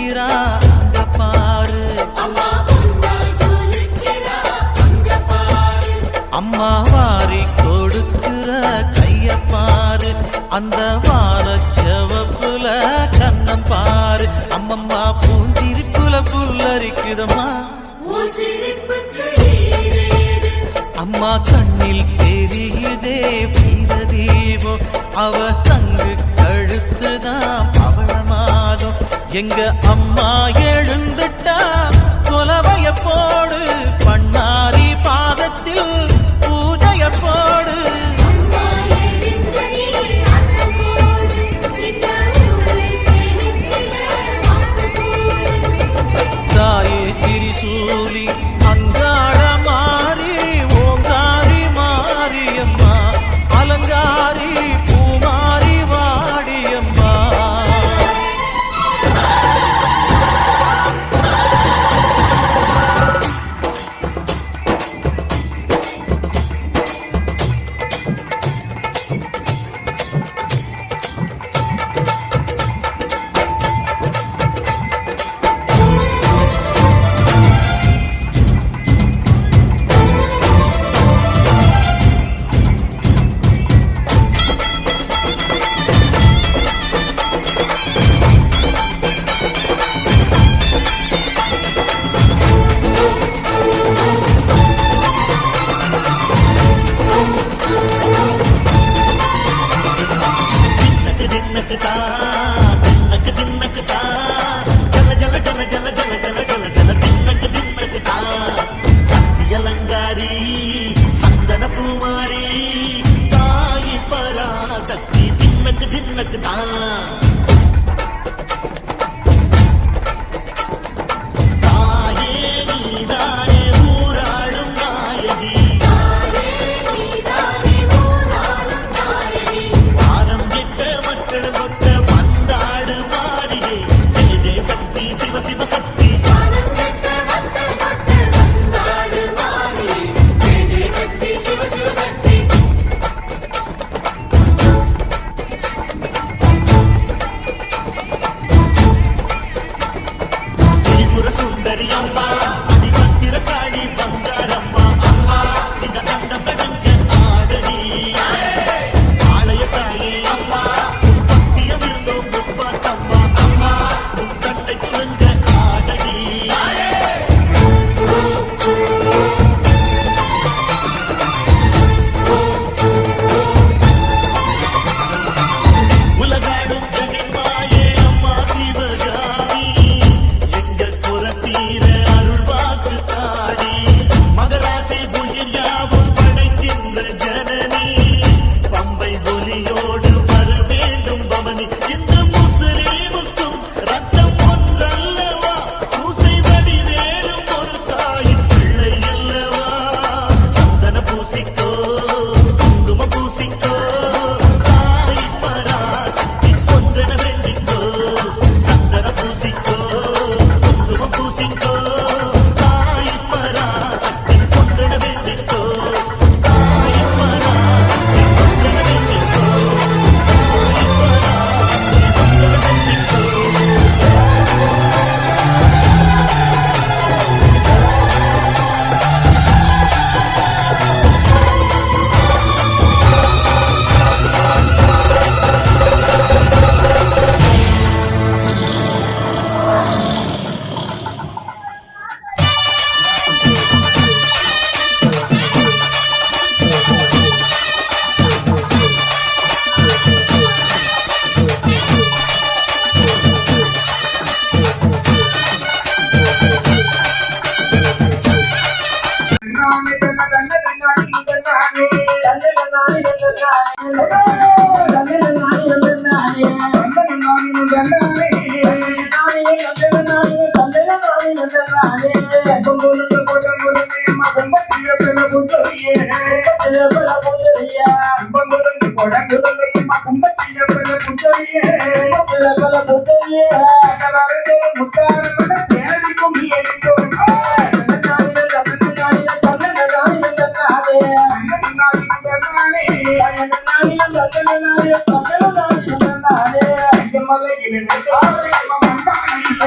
ஜொலிக்கிறா அங்க பாரு, அம்மா வாரி கொடுக்கிற கைய பாரு, அந்த வாரச்சவப்புல கண்ணம் பாரு, அம்மம்மா பூஞ்சிரிப்புல புல்லரிக்குதம்மா, அம்மா கண்ணில் தெரியுதே வீரதீபோ, அவ சங்கு கழுத்துதான் பவளமாதம், எங்க அம்மா எழுந்துட்டா கொலவைய போடு, பண்ணாரி பாதத்தில் பூஜைய போடு, தாயே திரிசூலி அங்காள மாறி ஓங்காரி மாரியம்மா, அலங்காரி பூமாரி வாடியம்மா.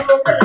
Mother,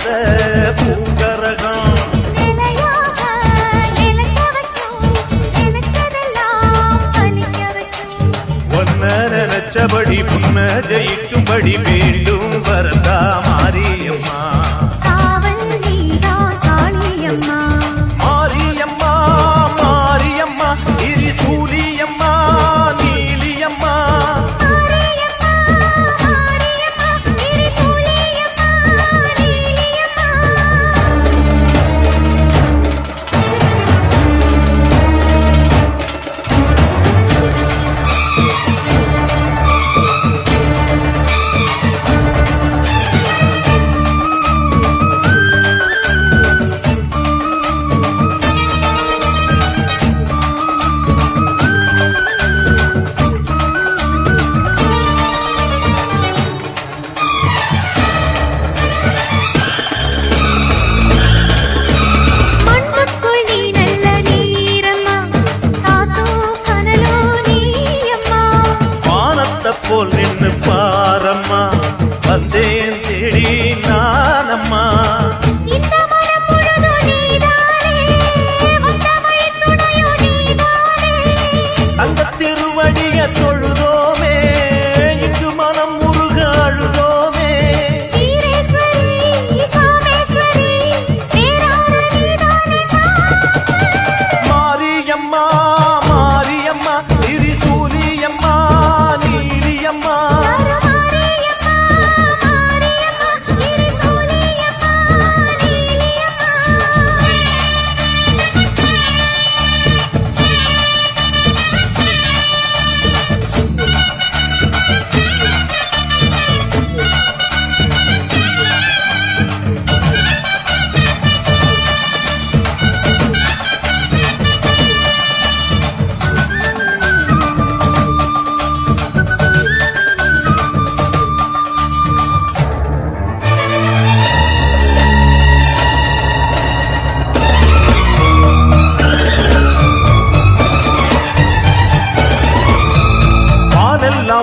வந்த பூங்கரகம் நினைச்சபடி புன்ன ஜெயிக்கும்படி வேண்டும் வரதா மாரியம்மா மாரியம்மா மாரியம்மா திரிசூலியம்மா நீலியம்மா போல் நின்னு பாரம்மா வந்தேன் தேடி நானம்மா அந்த திருவடிய தொழுதோமே இங்கு மனம் முருக அழுதோமே மாரியம்மா மாரியம்மா திரிசூலியம்மா நீலியம்மா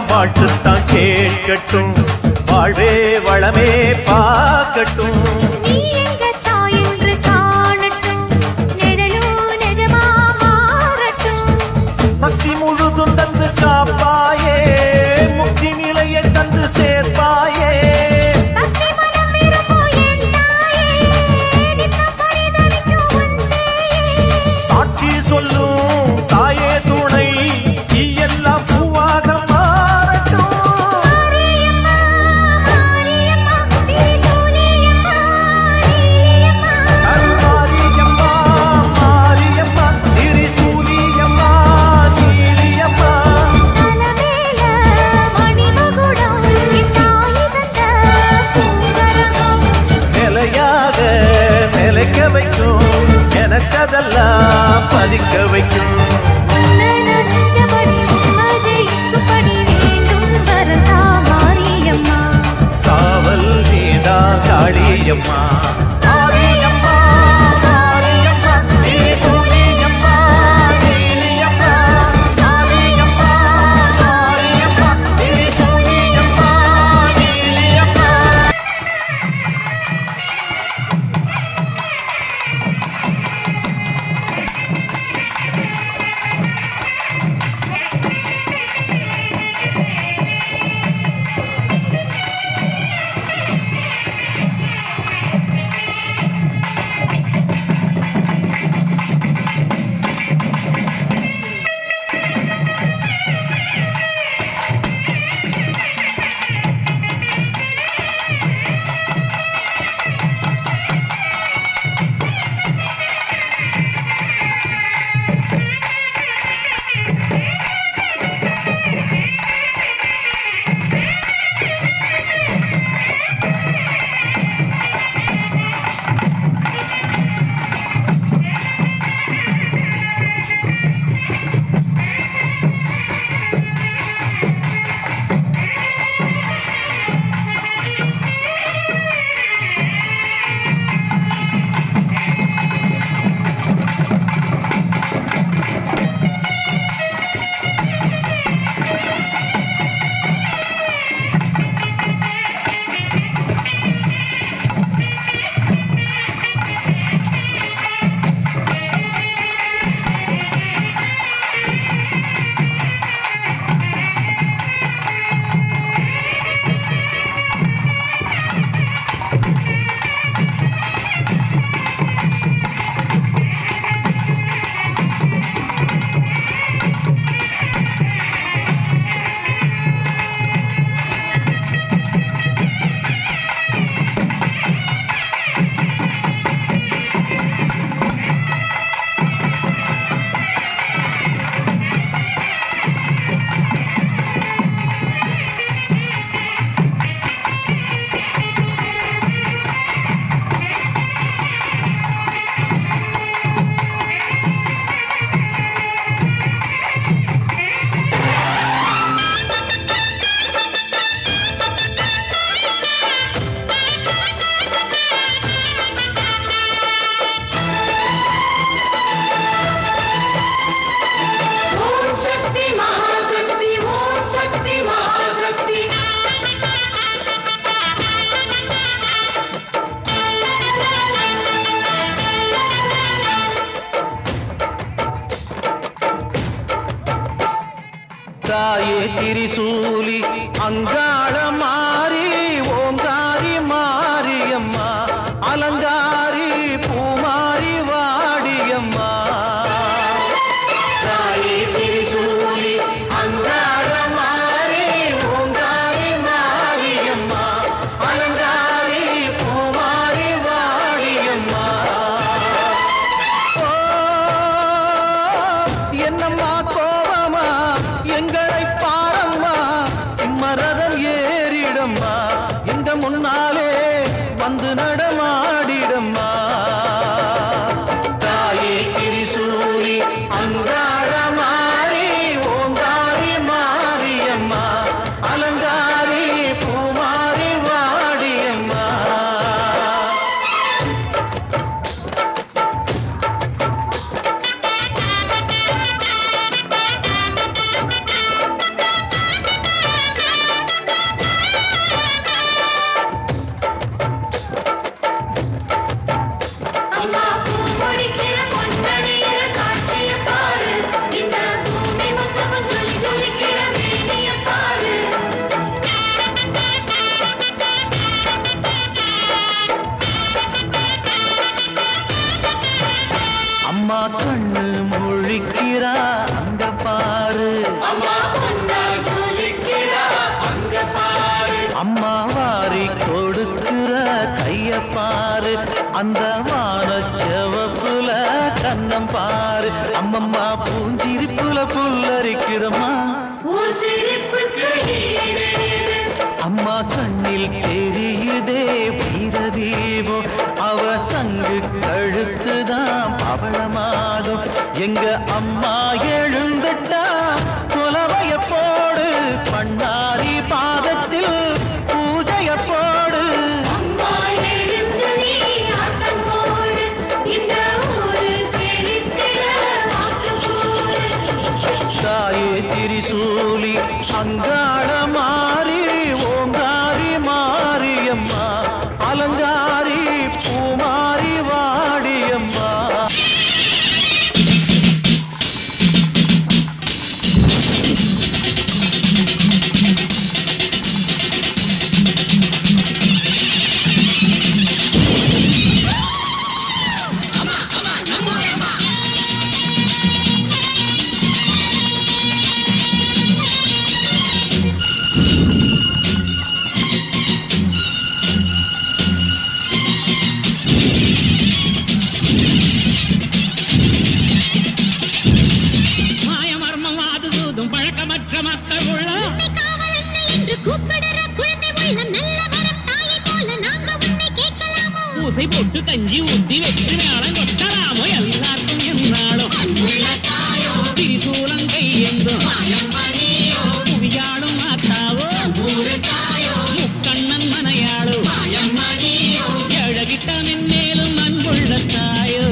வாழ்த்துத்தான் கேட்கட்டும் வாழ்வே வளமே பார்க்கட்டும் சக்தி முழுதும் தந்து காப்பாயே முக்தி நிலையை தந்து சேர்ப்பாயே சாட்சி சொல்லும் தாயே துணை எல்லாம் நிலைக்க வைக்கும் எனக்கதெல்லாம் பதிக்க வைக்கும் காவல் நீதா காளியம்மா தாயே திரிசூலி அங்காள மாறி ஓங்காரி மாரியம்மா அலங்காரி பூமாரி வாடியம்மா தாயே திரிசூலி அங்காள மாறி ஓங்காரி மாரியம்மா அலங்காரி பூமாரி வாடியம்மா என்னம்மா கோபமா எங்களை பாரம்மா சிம்மரதம் ஏறிடம்மா இந்த முன்னாலே வந்து நடமாடிடம்மா தாயே திரிசூலி அங்காள மாறி ஓங்காரி மாரியம்மா அலங்காரி பூமாரி வாடியம்மா அம்மா பூ முடிக்கிற பொன்னணியில காட்சிய பாரு இந்த பூமி மொத்தமும் ஜொலி ஜொலிக்கிற மேனிய பாரு அம்மா கண்ணு முழிக்கிறா அங்க பாரு அம்மா பொன்னா ஜொலிக்கிறா அங்க பாரு அம்மா வாரி கொடுக்கிற கைய பாரு அந்த வானச்செவப்புல கண்ணம் பாரு அம்மம்மா பூஞ்சிரிப்புல புல்லரிக்கிறம்மா உன் சிரிப்புக்கு ஈடேது அம்மா கண்ணில் தெரியுதே வீரதீபம் அவ சங்கு கழுத்துதான் பவளமாகும் எங்க அம்மா எழுந்துட்டா குலவைய போடு பண்ணாரி பாதத்தில் பூஜைய போடு அம்மா எழுந்து நீ ஆட்டம் போடு இந்த ஊரு செழித்திட வாக்கு போடு தாயே திரிசூலி அங்காள மாறி ஓங்காரி மாரியம்மா அலங்காரி பூமாரி வாடியம்மா மாயமர்மவாது சூதும் பழக்கமற்ற மக்கள் உள்ளம் காவலன்னை என்று கூப்பிடுற குழந்தை உள்ளம் நல்ல வரம் தாயை போல நாங்க உன்னை கேட்கலாமோ பூசை போட்டு கஞ்சி ஊத்தி வெற்றி மேளம் கொட்டலாமோ எல்லாருக்கும் என்னாலும் திரிசூலம் கையெந்தும் புவியாடும் மாத்தாவோ முக்கண்ணன் மனையாளோ எழகிட்ட மென்மேலும் அன்புள்ள தாயோ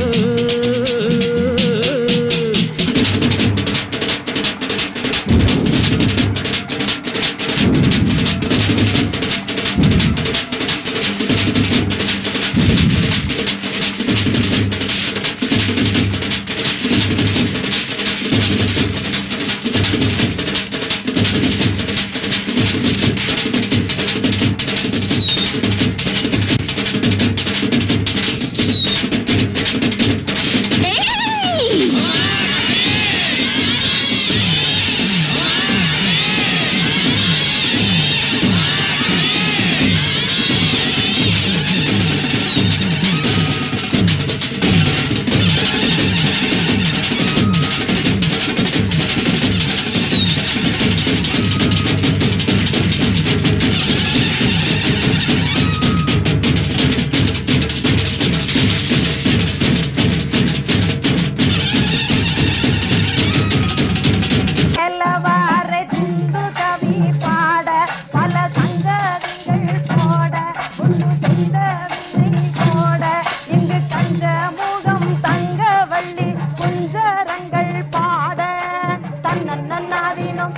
தன்னன்னாதீனம்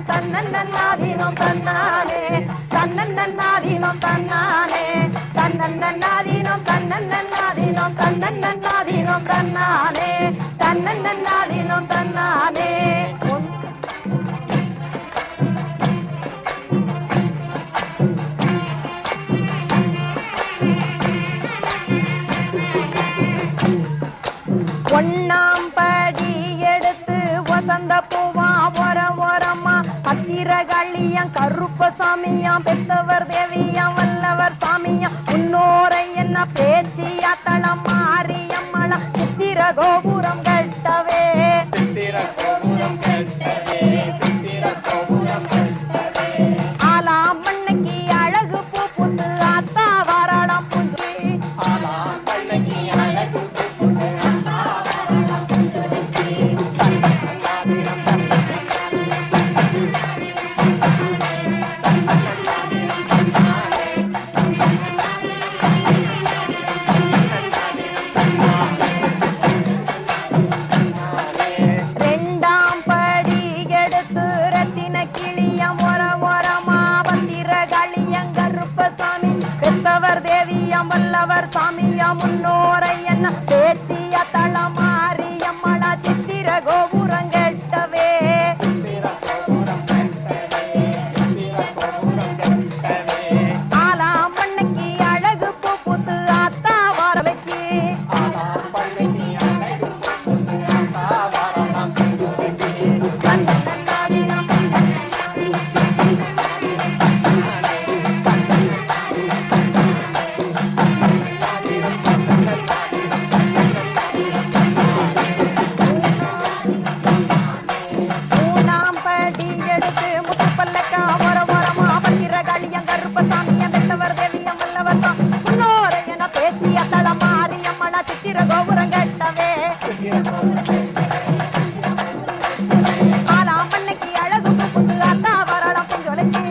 தன்னன்னாதீனம் தன்னானே தன்னன்னாதீனம் தன்னானே தன்னன்னாதீனம் தன்னன்னாதீனம் தன்னன்னாதீனம் தன்னானே தன்னன்னாதீனம் தன்னானே அத்தளம் மாரியம்மள சித்திர கோபுரம் கட்டவே ஆலாம் மண்ணுக்கு அழகு பூ புத்து அத்தா வரடம் புஞ்சு ரெண்டாம் படி எடுத்து ரத்தின கிளியம் ஒரமா வந்திர களியங்கருப்ப சாமி பெத்தவர் தேவியம் வல்லவர் சாமியம் முன்னோரை என்ன பேச்சிய தளமாரியம்மளா சித்திர கோபுரம் கெட்டவே ஆலாம் மண்ணுக்கு அழகு பூ புத்து அத்தா வரலைக்கு மூணாம் படி எடுத்து முத்து பல்லக்கா ஒரமா பத்திர களியங்கருப்ப சாமியம் பெற்றவர் தேவியம் வல்லவர் சாமி முன்னோரை என பேச்சிய தளமாரியம்மளா சித்திர கோபுரம் கட்டவே ஆலாம் மண்ணுக்கு அழகு பூ புத்து அத்தா வரடம் கொஞ்சொலைக்கு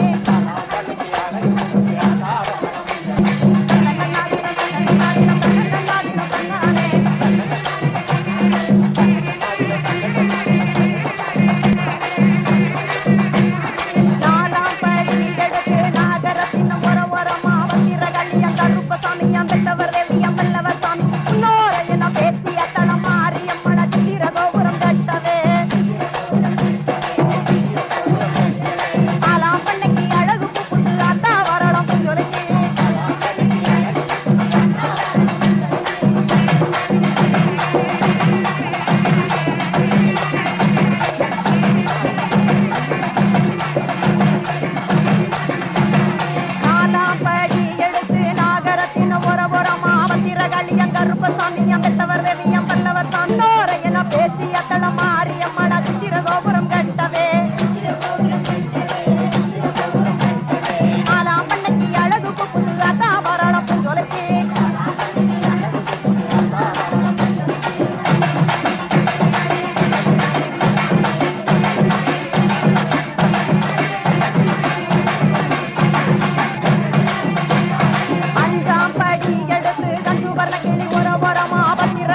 நாலாம் படி எடுத்து நாகரத்தின் ஒரமா வந்திர களியங்கருப்ப சாமியம் பெற்றவர் தேவியம் வல்லவர் சாமி முன்னோரை என பேச்சிய தளமாரியம்மளா சித்திர கோபுரம் கட்டவே ஆலாம் மண்ணுக்கு அழகு பூ புத்து அத்தா வரடம் கொஞ்சொலைக்கு நாலாம் படி எடுத்து நாகரத்தின் ஒரமா வந்திர களியங்கருப்ப சாமியம் பெற்றவர் தேவியம் வல்லவர் சாமியோரை என பேச்சிய தளமாரியம்மளா சித்திர கோபுரம் கட்டவே ஆலாம் மண்ணுக்கு அழகு பூ புத்து அத்தா வரடம் கொஞ்சொலைக்கு அஞ்சாம் படி எடுத்து கஞ்சு வர்ண கிளி ஒரமா பத்திர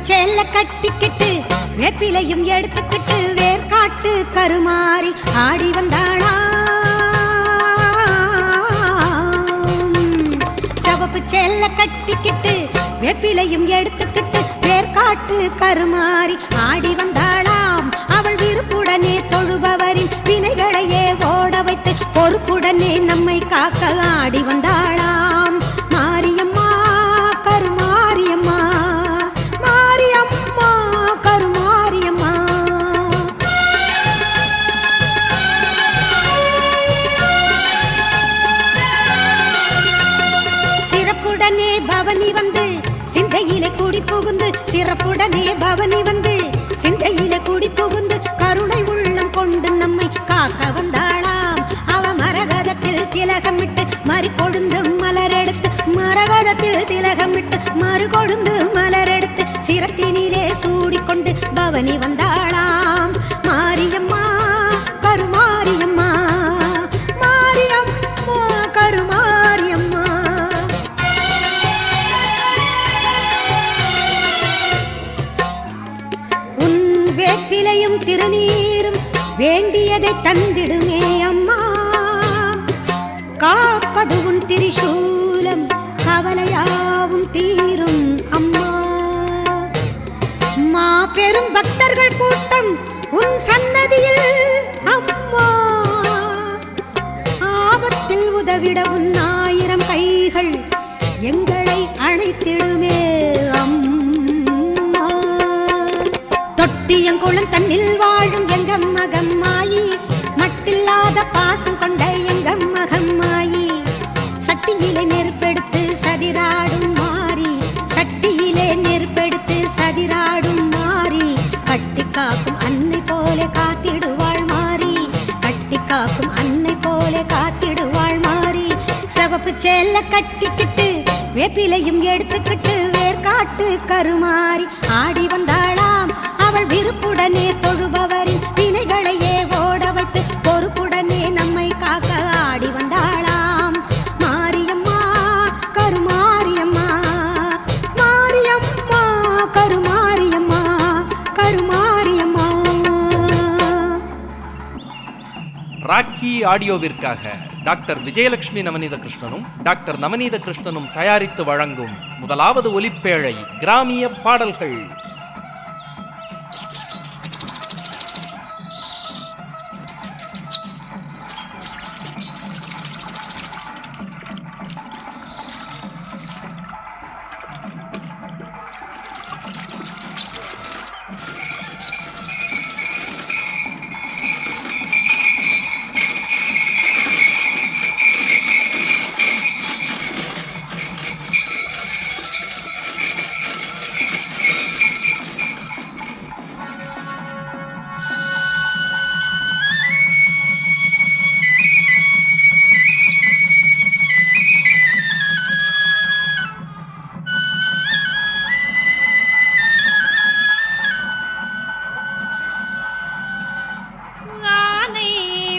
சேல கட்டிக்கிட்டு வேப்பிலையும் எடுத்துக்கிட்டு வேர்காட்டு கருமாறி ஆடி வந்தாளா. சிவப்பு சேல கட்டிக்கிட்டு வேப்பிலையும் எடுத்துக்கிட்டு வேர்காட்டு கருமாறி ஆடி வந்தாளாம். அவள் விருப்புடனே தொழுபவரின் வினைகளையே ஓட வைத்து பொறுப்புடனே நம்மை காக்க ஆடி வந்தாளாம். மாரியம்மா கருமாரியம்மா, மாரியம்மா கருமாரியம்மா. சிறப்புடனே பவனி வந்து சிந்தையிலே குடி புகுந்து, சிறப்புடனே பவனி வந்து சிந்தையிலே குடி புகுந்து கருணை உள்ளம் கொண்டு நம்மை காக்க வந்தாளாம். அவ மரகதத்தில் திலகமிட்டு மறு கொழுந்து மலரெடுத்து, மரகதத்தில் திலகமிட்டு மறு கொழுந்து மலரெடுத்து சிரத்தினிலே சூடிக்கொண்டு பவனி வந்தாளாம். மாரியம்மா கருமாரியம்மா, மாரியம்மா கருமாரியம்மா. உன் வேப்பிலையும் திருநீரும் வேண்டியதை தந்திடுமே அம்மா. காப்பது உன் திரிசூலம் கவலையாவும் தீரும் அம்மா. மாபெரும் பக்தர்கள் கூட்டம் உன் சன்னதியில் அம்மா. ஆபத்தில் உதவிட உன் 1000 கைகள் எங்களை அழைத்திடுமே அம்மா. தொட்டியங்குளம் தன்னில் வாழும் எங்க மகம்மாயி, மட்டில்லாத பாசம் கொண்ட எங்க மகம்மாயி. சட்டியிலே நெருப்பெடுத்து சதிராடும் மாறி, சட்டியிலே நெருப்பெடுத்து சதிராடும் மாறி. கட்டி காக்கும் அன்னை போல காத்திடுவாள் மாறி, கட்டி காக்கும் அன்னை போல காத்திடுவாள் மாறி. சிவப்பு சேல கட்டிக்கிட்டு வேப்பிலையும் எடுத்துக்கிட்டு வேர்காட்டு கருமாறி ஆடி வந்தாளாம். அவள் விருப்புடனே தொழுபவரின் வினைகளையே ஓட வைத்து பொறுப்புடனே நம்மை காக்க ஆடி வந்தாளாம். மாரியம்மா கருமாரியம்மா, மாரியம்மா கருமாரியம்மா, கருமாரியம்மா. ராக்கி ஆடியோவிற்காக டாக்டர் விஜயலட்சுமி நவநீத கிருஷ்ணனும் டாக்டர் நவநீத கிருஷ்ணனும் தயாரித்து வழங்கும் முதலாவது ஒலிப்பேழை கிராமிய பாடல்கள்.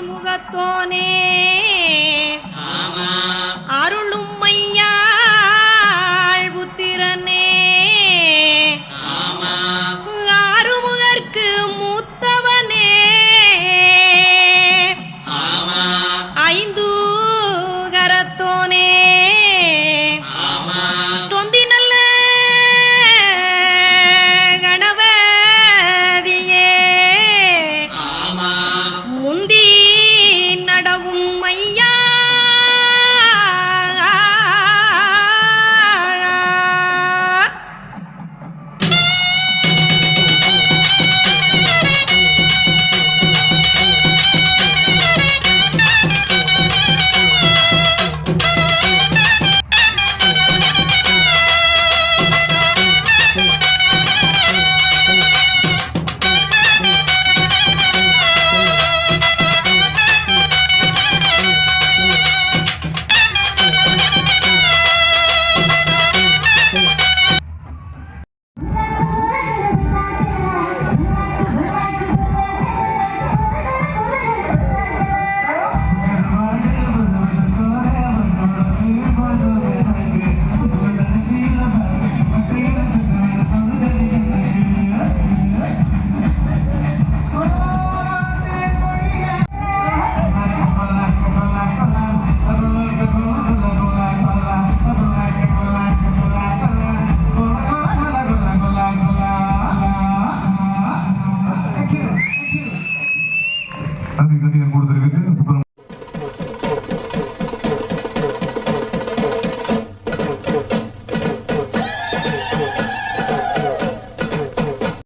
முகத்தோனே